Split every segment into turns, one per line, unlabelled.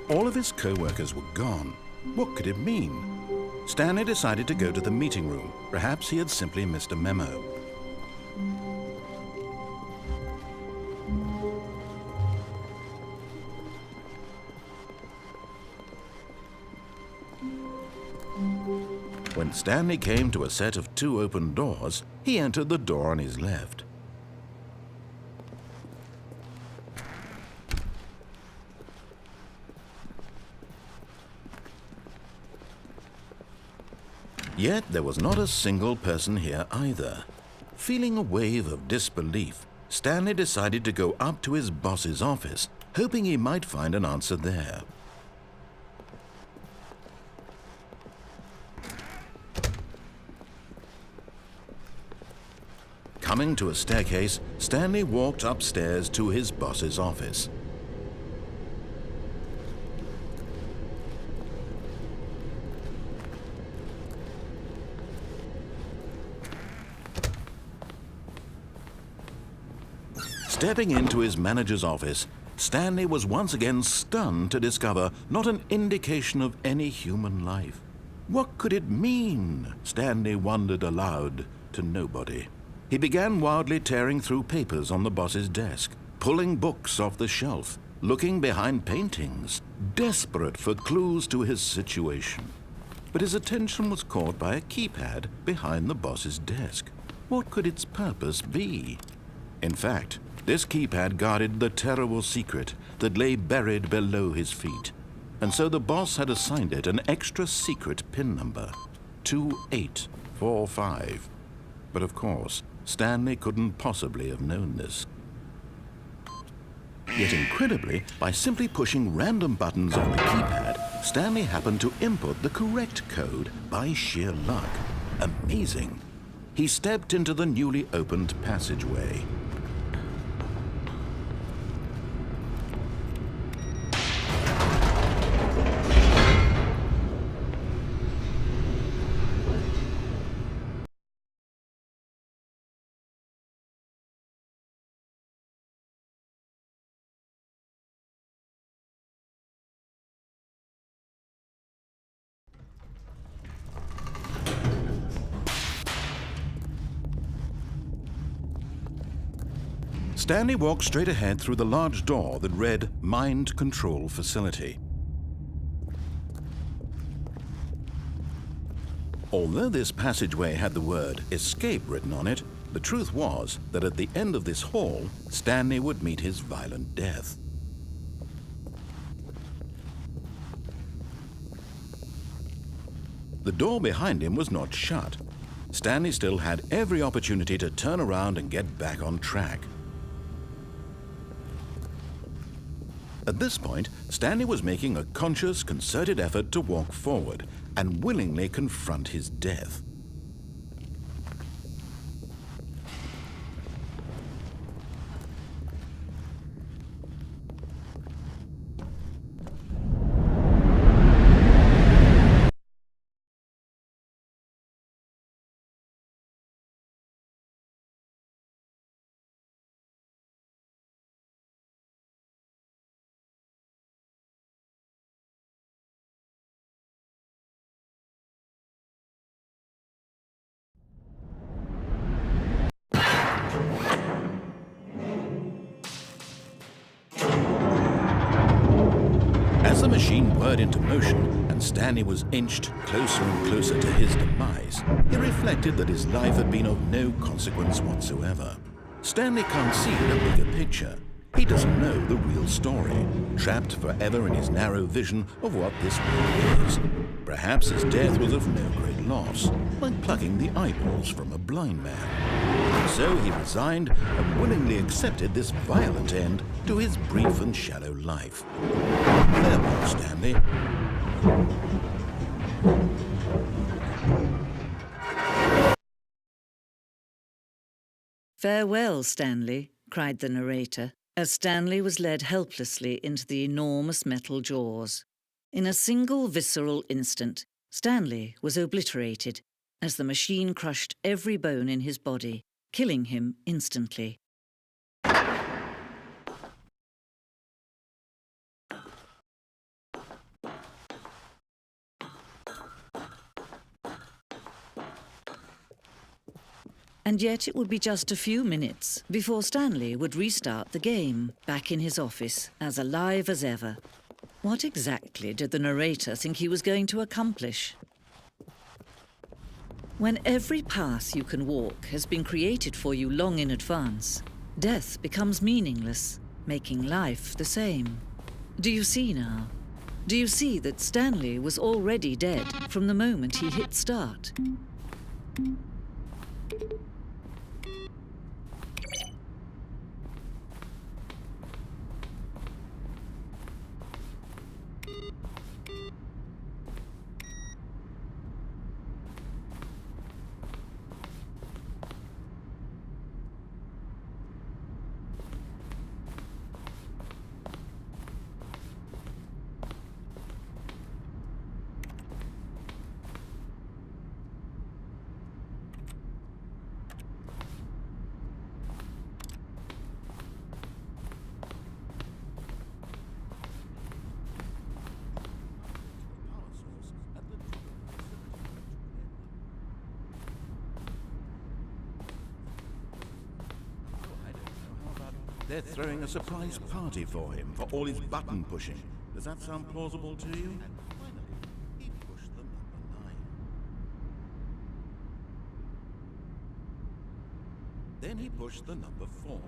All of his co-workers were gone. What could it mean? Stanley decided to go to the meeting room. Perhaps he had simply missed a memo. When Stanley came to a set of 2 open doors, he entered the door on his left. Yet there was not a single person here either. Feeling a wave of disbelief, Stanley decided to go up to his boss's office, hoping he might find an answer there. Coming to a staircase, Stanley walked upstairs to his boss's office. Stepping into his manager's office, Stanley was once again stunned to discover not an indication of any human life. What could it mean? Stanley wondered aloud to nobody. He began wildly tearing through papers on the boss's desk, pulling books off the shelf, looking behind paintings, desperate for clues to his situation. But his attention was caught by a keypad behind the boss's desk. What could its purpose be? In fact, this keypad guarded the terrible secret that lay buried below his feet. And so the boss had assigned it an extra secret PIN number, 2845. But of course, Stanley couldn't possibly have known this. Yet incredibly, by simply pushing random buttons on the keypad, Stanley happened to input the correct code by sheer luck. Amazing. He stepped into the newly opened passageway. Stanley walked straight ahead through the large door that read Mind Control Facility. Although this passageway had the word Escape written on it, the truth was that at the end of this hall, Stanley would meet his violent death. The door behind him was not shut. Stanley still had every opportunity to turn around and get back on track. At this point, Stanley was making a conscious, concerted effort to walk forward and willingly confront his death. As the machine whirred into motion and Stanley was inched closer and closer to his demise, he reflected that his life had been of no consequence whatsoever. Stanley can't see the bigger picture. He doesn't know the real story, trapped forever in his narrow vision of what this world is. Perhaps his death was of no great loss, like plucking the eyeballs from a blind man. So he resigned and willingly accepted this violent end to his brief and shallow life. Farewell, Stanley.
"Farewell, Stanley," cried the narrator, as Stanley was led helplessly into the enormous metal jaws. In a single visceral instant, Stanley was obliterated as the machine crushed every bone in his body, killing him instantly. And yet it would be just a few minutes before Stanley would restart the game, back in his office, as alive as ever. What exactly did the narrator think he was going to accomplish? When every path you can walk has been created for you long in advance, death becomes meaningless, making life the same. Do you see now? Do you see that Stanley was already dead from the moment he hit start?
They're throwing a surprise party for him for all his button pushing. Does that sound plausible to you? And finally, he pushed the number 9. Then he pushed the number 4.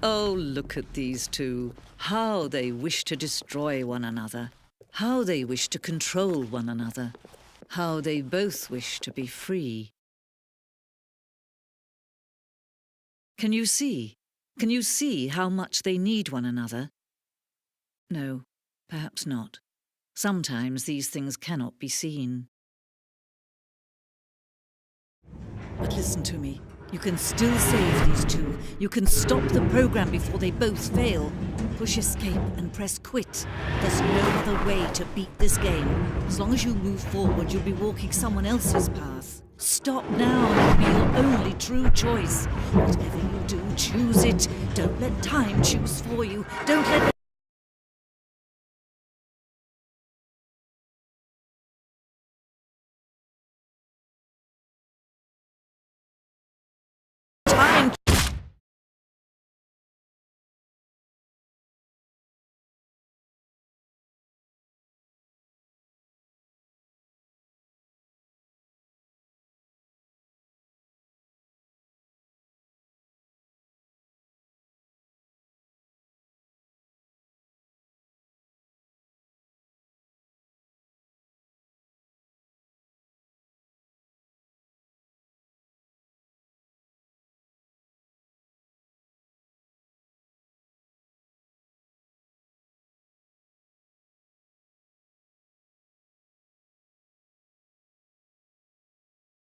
Oh, look at these two. How they wish to destroy one another. How they wish to control one another. How they both wish to be free. Can you see? Can you see how much they need one another? No, perhaps not. Sometimes these things cannot be seen. But listen to me. You can still save these two. You can stop the program before they both fail. Push escape and press quit. There's no other way to beat this game. As long as you move forward, you'll be walking someone else's path. Stop now. It'll be your only true choice. Whatever you do, choose it. Don't let time choose for you. Don't let